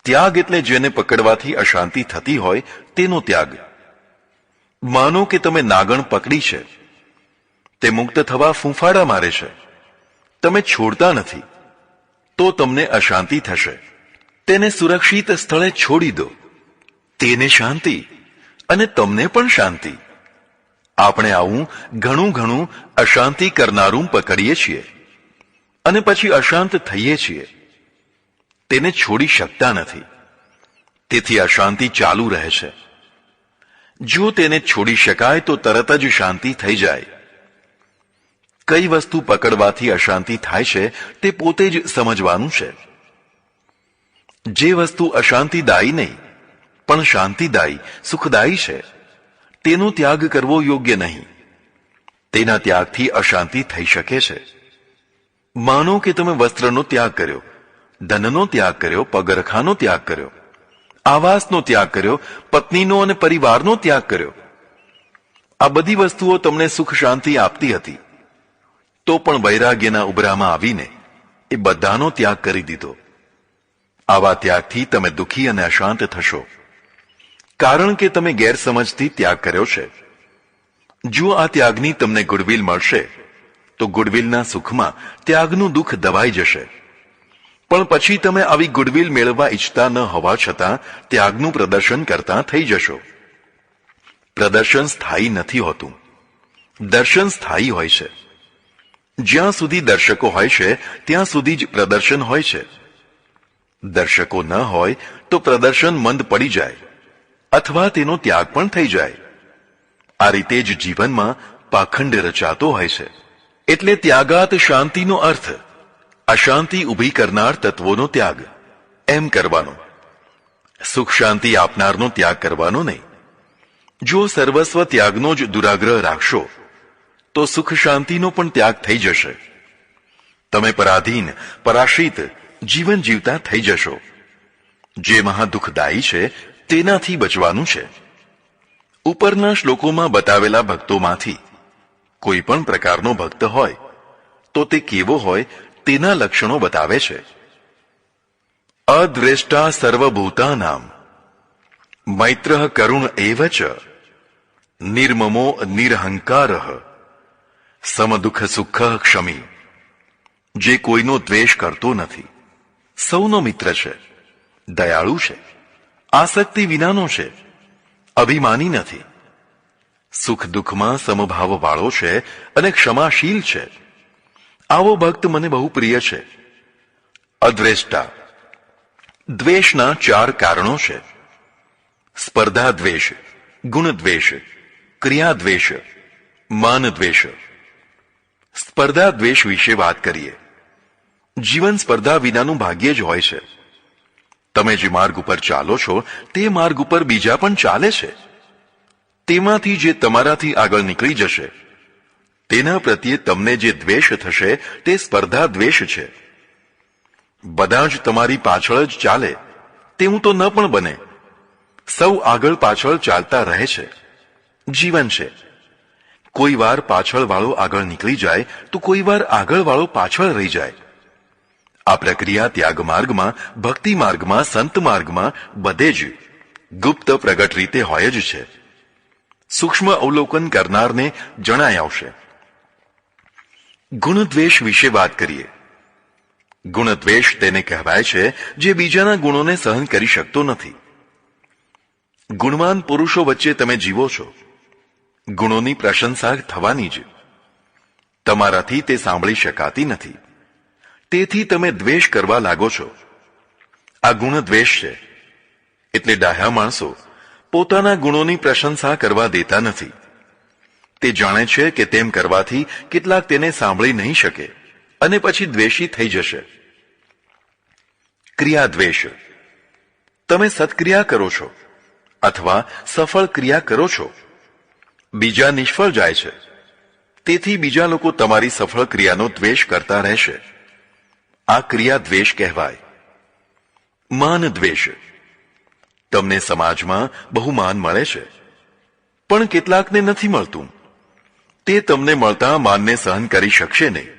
S1: ત્યાગ એટલે જેને પકડવાથી અશાંતિ થતી હોય તેનો ત્યાગ. માનો કે તમે નાગણ પકડી છે, તે મુક્ત થવા ફૂંફાડા મારે છે, તમે છોડતા નથી, તો તમને અશાંતિ થશે. તેને સુરક્ષિત સ્થળે છોડી દો, તેને શાંતિ અને તમને પણ શાંતિ. આપણે આવું ઘણું ઘણું અશાંતિ કરનારું પકડીએ છીએ અને પછી અશાંત થઈએ છીએ. તેને છોડી શકતા નથી, તેથી અશાંતિ ચાલુ રહે છે. જો તેને છોડી શકાય તો તરત જ શાંતિ થઈ જાય. કઈ વસ્તુ પકડવાથી અશાંતિ થાય છે તે પોતે જ સમજવાનું છે. જે વસ્તુ અશાંતિદાયી નહીં પણ શાંતિદાયી, સુખદાયી છે તેનો ત્યાગ કરવો યોગ્ય નહીં. તેના ત્યાગથી અશાંતિ થઈ શકે છે. માનો કે તમે વસ્ત્રનો ત્યાગ કર્યો, ધનનો ત્યાગ કર્યો, પગરખાનો ત્યાગ કર્યો, આવાસનો ત્યાગ કર્યો, પત્નીનો અને પરિવારનો ત્યાગ કર્યો. આ બધી વસ્તુઓ તમને સુખ શાંતિ આપતી હતી, તો પણ વૈરાગ્યના ઉભરામાં આવીને એ બધાનો ત્યાગ કરી દીધો. આવા ત્યાગથી તમે દુઃખી અને અશાંત થશો, કારણ કે તમે ગેરસમજથી ત્યાગ કર્યો છે. જો આ ત્યાગની તમને ગુડવિલ મળશે તો ગુડવિલના સુખમાં ત્યાગનું દુઃખ દબાઈ જશે. પણ પછી તમે આવી ગુડવિલ મેળવવા ઈચ્છતા ન હોવા છતાં ત્યાગનું પ્રદર્શન કરતા થઈ જશો. પ્રદર્શન સ્થાયી નથી હોતું, દર્શન સ્થાયી હોય છે. જ્યાં સુધી દર્શકો હોય છે ત્યાં સુધી જ પ્રદર્શન હોય છે. દર્શકો ન હોય તો પ્રદર્શન મંદ પડી જાય અથવા તેનો ત્યાગ પણ થઈ જાય. આ રીતે જ જીવનમાં પાખંડ રચાતો હોય છે. એટલે ત્યાગાત શાંતિનો અર્થ અશાંતિ ઊભી કરનાર તત્વોનો ત્યાગ એમ કરવાનો. સુખ શાંતિ આપનારનો ત્યાગ કરવાનો નહીં. જો સર્વસ્વ ત્યાગનો જ દુરાગ્રહ રાખશો તો સુખ શાંતિનો પણ ત્યાગ થઈ જશે. તમે પરાધીન, પરાશ્રિત જીવન જીવતા થઈ જશો. જે મહાદુઃખદાયી છે તેનાથી બચવાનું છે. ઉપરના શ્લોકોમાં બતાવેલા ભક્તોમાંથી કોઈ પણ પ્રકારનો ભક્ત હોય તો તે કેવો હોય તેના લક્ષણો બતાવે છે. અદ્વેષ્ટા સર્વભૂતાનામ, મૈત્રઃ કરુણ એવ ચ, નિર્મમો નિરહંકારઃ, સમદુઃખ સુખ ક્ષમી. જે કોઈનો દ્વેષ કરતો નથી, સૌનો મિત્ર છે, દયાળુ છે, આસક્તિ વિનાનો છે, અભિમાની નથી, સુખ દુઃખમાં સમભાવ વાળો છે અને ક્ષમાશીલ છે. આવો ભક્ત મને બહુ પ્રિય છે. અદ્વેષ્ટા. દ્વેષના 4 કારણો છે: સ્પર્ધા દ્વેષ, ગુણ દ્વેષ, ક્રિયા દ્વેષ, માન દ્વેષ. સ્પર્ધા દ્વેષ વિશે વાત કરીએ. જીવન સ્પર્ધા વિનાનું ભાગ્ય જ હોય છે. તમે જે માર્ગ ઉપર ચાલો છો તે માર્ગ ઉપર બીજા પણ ચાલે છે. તેમાંથી જે તમારાથી આગળ નીકળી જશે તેના પ્રત્યે તમને જે દ્વેષ થશે તે સ્પર્ધા દ્વેષ છે. બધા જ તમારી પાછળ જ ચાલે તેવું તો ન પણ બને. સૌ આગળ પાછળ ચાલતા રહે છે. જીવન છે. કોઈ વાર પાછળ વાળો આગળ નીકળી જાય તો કોઈ વાર આગળ વાળો પાછળ રહી જાય. આ પ્રક્રિયા ત્યાગ માર્ગમાં, ભક્તિ માર્ગમાં, સંત માર્ગમાં બધે જ ગુપ્ત પ્રગટ રીતે હોય જ છે. સૂક્ષ્મ અવલોકન કરનારને જણાય આવશે. ગુણ દ્વેષ વિશે વાત કરીએ. ગુણ દ્વેષ તેને કહેવાય છે જે બીજાના ગુણોને સહન કરી શકતો નથી. ગુણવાન પુરુષો વચ્ચે તમે જીવો છો. ગુણોની પ્રશંસા થવાની જ. તમારાથી તે સાંભળી શકાતી નથી. તેથી તમે દ્વેષ કરવા લાગો છો. આ ગુણ દ્વેષ છે. એટલે ડાહ્યા માણસો પોતાના ગુણોની પ્રશંસા કરવા દેતા નથી. તે જાણે છે કે તેમ કરવાથી કેટલાક તેને સાંભળી નહીં શકે અને પછી દ્વેષી થઈ જશે. ક્રિયા દ્વેષ. તમે સત્ક્રિયા કરો છો અથવા સફળ ક્રિયા કરો છો. બીજા નિષ્ફળ જાય છે. તેથી બીજા લોકો તમારી સફળ ક્રિયાનો દ્વેષ કરતા રહેશે. આ ક્રિયા દ્વેષ કહેવાય. માન દ્વેષ. તમને સમાજમાં બહુ માન મળે છે પણ કેટલાકને નથી મળતું. તે તમને મળતા માનને સહન કરી શકશે નહીં.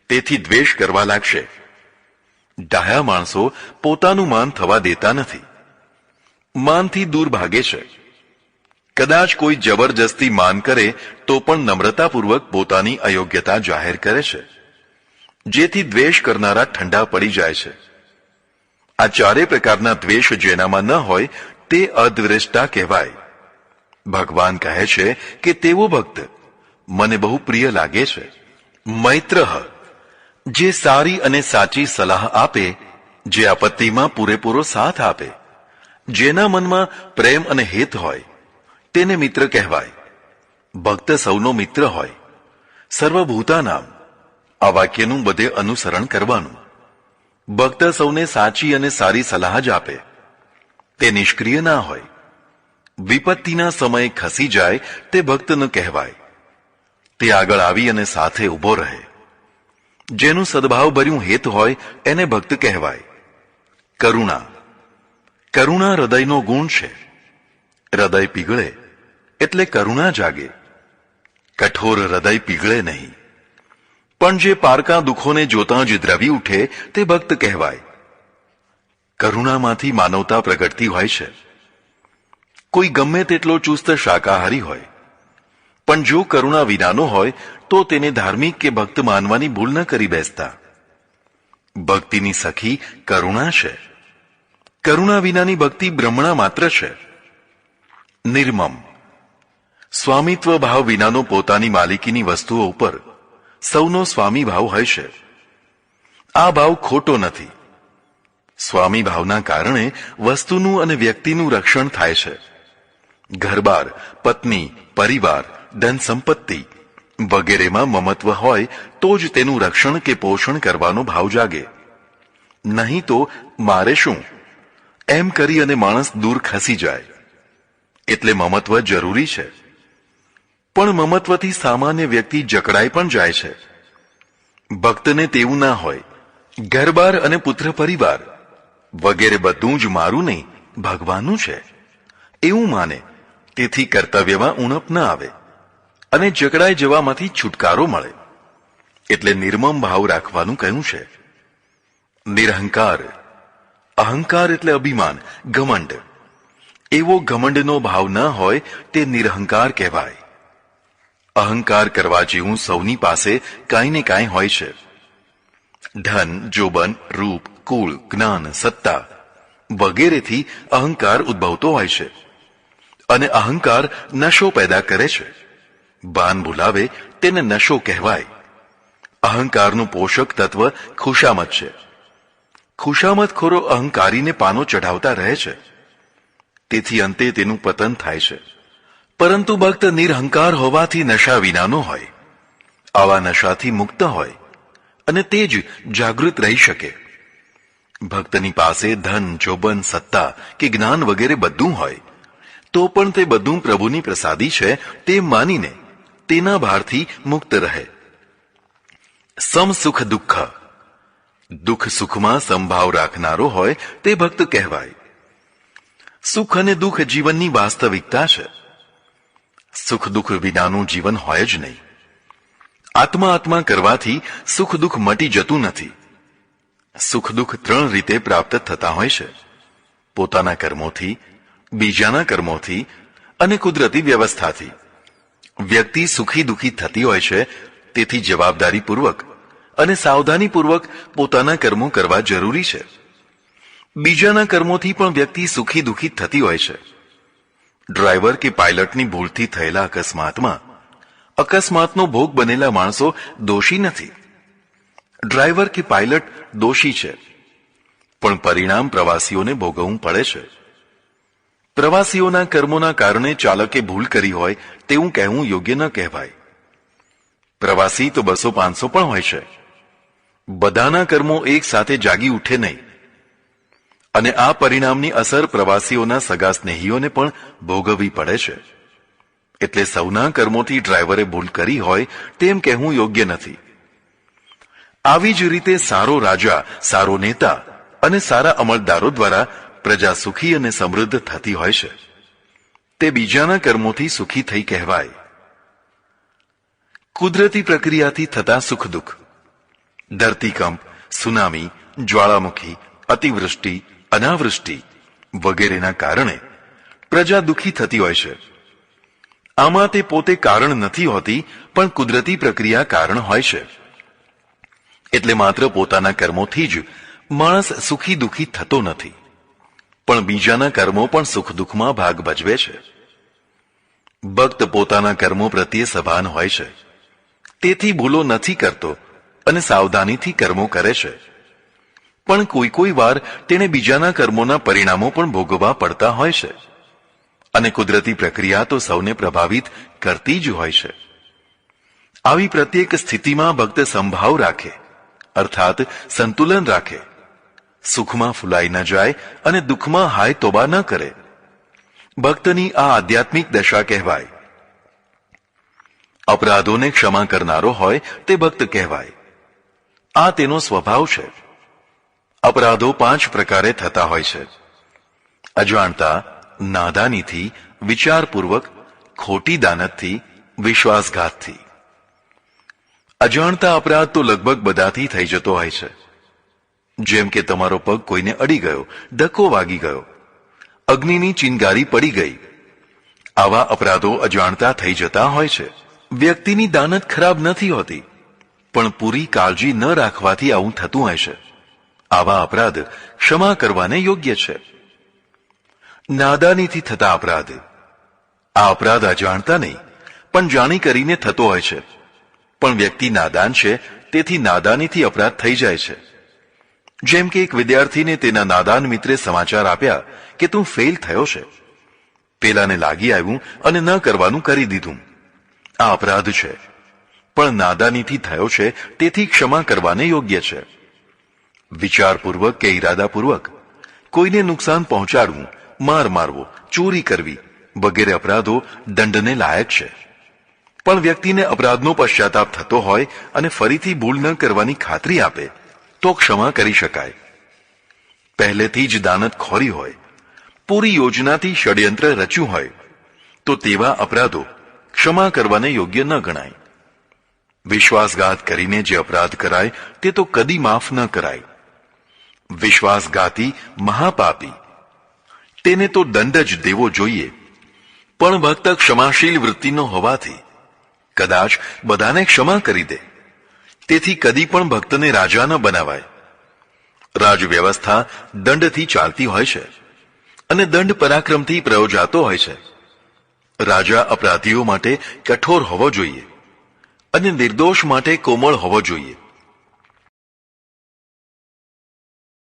S1: તેથી દ્વેષ કરવા લાગશે. ડાહ્યા માણસો પોતાનું માન થવા દેતા નથી. માનથી દૂર ભાગે છે. કદાચ કોઈ જબરજસ્તી માન કરે તો પણ નમ્રતાપૂર્વક પોતાની અયોગ્યતા જાહેર કરે છે. જેથી દ્વેષ કરનારા ઠંડા પડી જાય છે. આ 4 પ્રકારના દ્વેષ જેનામાં ન હોય તે અદ્વેષ્ટા કહેવાય. ભગવાન કહે છે કે તેવો ભક્ત મને બહુ પ્રિય લાગે છે. મૈત્રઃ. જે સારી અને સાચી સલાહ આપે, જે આપત્તિમાં પૂરેપૂરો સાથ આપે, જેના મનમાં પ્રેમ અને હિત હોય તેને મિત્ર કહેવાય. ભક્ત સૌનો મિત્ર હોય. સર્વભૂતાનામ. આ વાક્યનું બધે અનુસરણ કરવાનું. ભક્ત સૌને સાચી અને સારી સલાહ જ આપે. તે નિષ્ક્રિય ના હોય. વિપત્તિના સમયે ખસી જાય તે ભક્ત ન કહેવાય. તે આગળ આવી અને સાથે ઊભો રહે. જેનું સદભાવ ભર્યું હેત હોય એને ભક્ત કહેવાય. કરુણા. કરુણા હૃદયનો ગુણ છે. હૃદય પીગળે એટલે કરુણા જાગે. કઠોર હૃદય પીગળે નહીં, પણ જે પારકા દુઃખોને જોતાં જ દ્રવી ઉઠે તે ભક્ત કહેવાય. કરુણામાંથી માનવતા પ્રગટતી હોય છે. કોઈ ગમે તેટલો ચુસ્ત શાકાહારી હોય પણ જો કરુણા વિનાનો હોય તો તેને ધાર્મિક કે ભક્ત માનવાની ભૂલ ન કરી બેસતા. ભક્તિની સખી કરુણા છે. કરુણા વિનાની ભક્તિ બ્રહ્મણા માત્ર છે. નિર્મમ. સ્વામિત્વ ભાવ વિનાનો પોતાની માલિકીની વસ્તુઓ ઉપર સૌનો સ્વામી ભાવ હોય છે. આ ભાવ ખોટો નથી. સ્વામી ભાવના કારણે વસ્તુનું અને વ્યક્તિનું રક્ષણ થાય છે. ઘરબાર, પત્ની, પરિવાર, ધન સંપત્તિ વગેરેમાં મમત્વ હોય તો જ તેનું રક્ષણ કે પોષણ કરવાનો ભાવ જાગે. નહીં તો મારે શું એમ કરી અને માણસ દૂર ખસી જાય. એટલે મમત્વ જરૂરી છે. પણ મમત્વથી સામાન્ય વ્યક્તિ જકડાઈ પણ જાય છે. ભક્તને તેવું ના હોય. ઘરબાર અને પુત્ર પરિવાર વગેરે બધું જ મારું નહીં ભગવાનનું છે એવું માને. તેથી કર્તવ્યમાં ઉણપ ન આવે અને જકડાઈ જવામાંથી છુટકારો મળે. એટલે નિર્મમ ભાવ રાખવાનું કહ્યું છે. નિરહંકાર, અહંકાર એટલે અભિમાન, ઘમંડ. એવો ઘમંડનો ભાવ ન હોય તે નિરહંકાર કહેવાય. અહંકાર કરવા જેવું સૌની પાસે કાંઈ ને કાંઈ હોય છે. ધન, જોબન, રૂપ, કુળ, જ્ઞાન, સત્તા વગેરેથી અહંકાર ઉદ્ભવતો હોય છે. અને અહંકાર નશો પેદા કરે છે. ભાન ભૂલાવે તેને નશો કહેવાય. અહંકારનું પોષક તત્વ ખુશામત છે. ખુશામતખોરો અહંકારીને પાનો ચઢાવતા રહે છે. તેથી અંતે તેનું પતન થાય છે. પરંતુ ભક્ત નિરહંકાર હોવાથી નશા વિનાનો હોય, આવા નશાથી મુક્ત હોય અને તે જ જાગૃત રહી શકે. ભક્તની પાસે ધન, જોબન, સત્તા કે જ્ઞાન વગેરે બધું હોય તો પણ તે બધું પ્રભુની પ્રસાદી છે તે માનીને તેના ભારથી મુક્ત રહે. સમ સુખ દુઃખ, દુઃખ સુખમાં સમભાવ રાખનારો હોય તે ભક્ત કહેવાય. સુખ અને દુઃખ જીવનની વાસ્તવિકતા છે. સુખ દુઃખ વિનાનું જીવન હોય જ નહીં. આત્મા આત્મા કરવાથી સુખ દુઃખ મટી જતું નથી. સુખ દુઃખ ત્રણ રીતે પ્રાપ્ત થતા હોય છે: પોતાના કર્મોથી, બીજાના કર્મોથી અને કુદરતી વ્યવસ્થાથી. વ્યક્તિ સુખી દુઃખી થતી હોય છે, તેથી જવાબદારીપૂર્વક અને સાવધાનીપૂર્વક પોતાના કર્મો કરવા જરૂરી છે. બીજાના કર્મોથી પણ વ્યક્તિ સુખી દુઃખી થતી હોય છે. ડ્રાઈવર કે પાયલટની ભૂલથી થયેલા અકસ્માતનો ભોગ બનેલા માણસો દોષી નથી. ડ્રાઈવર કે પાયલટ દોષી છે, પણ પરિણામ પ્રવાસીઓને ભોગવવું પડે છે. પ્રવાસીઓના કર્મોના કારણે ચાલકે ભૂલ કરી હોય તેવું કહેવું યોગ્ય ન કહેવાય. પ્રવાસી તો 200-500 પણ હોય છે. બધાના કર્મો એક સાથે જાગી ઉઠે નહીં, અને આ પરિણામની અસર પ્રવાસીઓના સગા સ્નેહીઓને પણ ભોગવવી પડે છે. એટલે સૌના કર્મોથી ડ્રાઈવરે ભૂલ કરી હોય તેમ કહેવું યોગ્ય નથી. આવી જ રીતે સારો રાજા, સારો નેતા અને સારા અમલદારો દ્વારા પ્રજા સુખી અને સમૃદ્ધ થતી હોય છે. તે બીજાના કર્મોથી સુખી થઈ કહેવાય. કુદરતી પ્રક્રિયાથી થતા સુખ દુઃખ, ધરતીકંપ, સુનામી, જ્વાળામુખી, અતિવૃષ્ટિ, અનાવૃષ્ટિ વગેરેના કારણે પ્રજા દુઃખી થતી હોય છે. આમાં તે પોતે કારણ નથી હોતી, પણ કુદરતી પ્રક્રિયા કારણ હોય છે. એટલે માત્ર પોતાના કર્મોથી જ માણસ સુખી દુઃખી થતો નથી, પણ બીજાના કર્મો પણ સુખ દુઃખમાં ભાગ ભજવે છે. ભક્ત પોતાના કર્મો પ્રત્યે સભાન હોય છે, તેથી ભૂલો નથી કરતો અને સાવધાનીથી કર્મો કરે છે. પણ કોઈ વાર તેણે બીજાના કર્મોના પરિણામો પણ ભોગવવા પડતા હોય છે. અને કુદરતી પ્રક્રિયા તો સૌને પ્રભાવિત કરતી જ હોય છે. આવી પ્રત્યેક સ્થિતિમાં ભક્ત સંભાવ રાખે, અર્થાત સંતુલન રાખે. સુખમાં ફૂલાઈ ન જાય અને દુઃખમાં હાય તોબા ન કરે. ભક્તની આ આધ્યાત્મિક દશા કહેવાય. અપરાધોને ક્ષમા કરનારો હોય તે ભક્ત કહેવાય. આ તેનો સ્વભાવ છે. અપરાધો 5 પ્રકારે થતા હોય છે: અજાણતા, નાદાનીથી, વિચારપૂર્વક, ખોટી દાનતથી, વિશ્વાસઘાતથી. અજાણતા અપરાધ તો લગભગ બધાથી થઈ જતો હોય છે. જેમ કે તમારો પગ કોઈને અડી ગયો, ધક્કો વાગી ગયો, અગ્નિની ચિનગારી પડી ગઈ. આવા અપરાધો અજાણતા થઈ જતા હોય છે. વ્યક્તિની દાનત ખરાબ નથી હોતી, પણ પૂરી કાળજી ન રાખવાથી આવું થતું હોય છે. આવા અપરાધ ક્ષમા કરવાને યોગ્ય છે. નાદાનીથી થતા અપરાધ, આ અપરાધ અજાણતા નહીં પણ જાણી કરીને થતો હોય છે. પણ વ્યક્તિ નાદાન છે, તેથી નાદાનીથી અપરાધ થઈ જાય છે. જેમ કે એક વિદ્યાર્થીને તેના નાદાન મિત્રે સમાચાર આપ્યા કે તું ફેલ થયો છે. પેલાને લાગી આવ્યું અને ન કરવાનું કરી દીધું. આ અપરાધ છે, પણ નાદાનીથી થયો છે, તેથી ક્ષમા કરવાને યોગ્ય છે. વિચારપૂર્વક કે ઈરાદાપૂર્વક કોઈને નુકસાન પહોંચાડવું, માર મારવો, ચોરી કરવી વગેરે અપરાધો દંડને લાયક છે. પણ વ્યક્તિને અપરાધનો પશ્ચાતાપ થતો હોય અને ફરીથી ભૂલ ન કરવાની ખાતરી આપે તો ક્ષમા કરી શકાય. પહેલેથી જ દાનત ખોરી હોય, પૂરી યોજનાથી ષડયંત્ર રચ્યું હોય તો તેવા અપરાધો ક્ષમા કરવાને યોગ્ય ન ગણાય. વિશ્વાસઘાત કરીને જે અપરાધ કરાય તે તો કદી માફ ન કરાય. વિશ્વાસઘાતી મહાપાપી, તેને તો દંડ જ દેવો જોઈએ. પણ ભક્ત ક્ષમાશીલ વૃત્તિનો હોવાથી કદાચ બધાને ક્ષમા કરી દે. તેથી કદી પણ ભક્તને રાજા ન બનાવાય. રાજવ્યવસ્થા દંડથી ચાલતી હોય છે અને દંડ પરાક્રમથી પ્રયોજાતો હોય છે. રાજા અપરાધીઓ માટે કઠોર હોવો જોઈએ અને નિર્દોષ માટે કોમળ હોવો જોઈએ.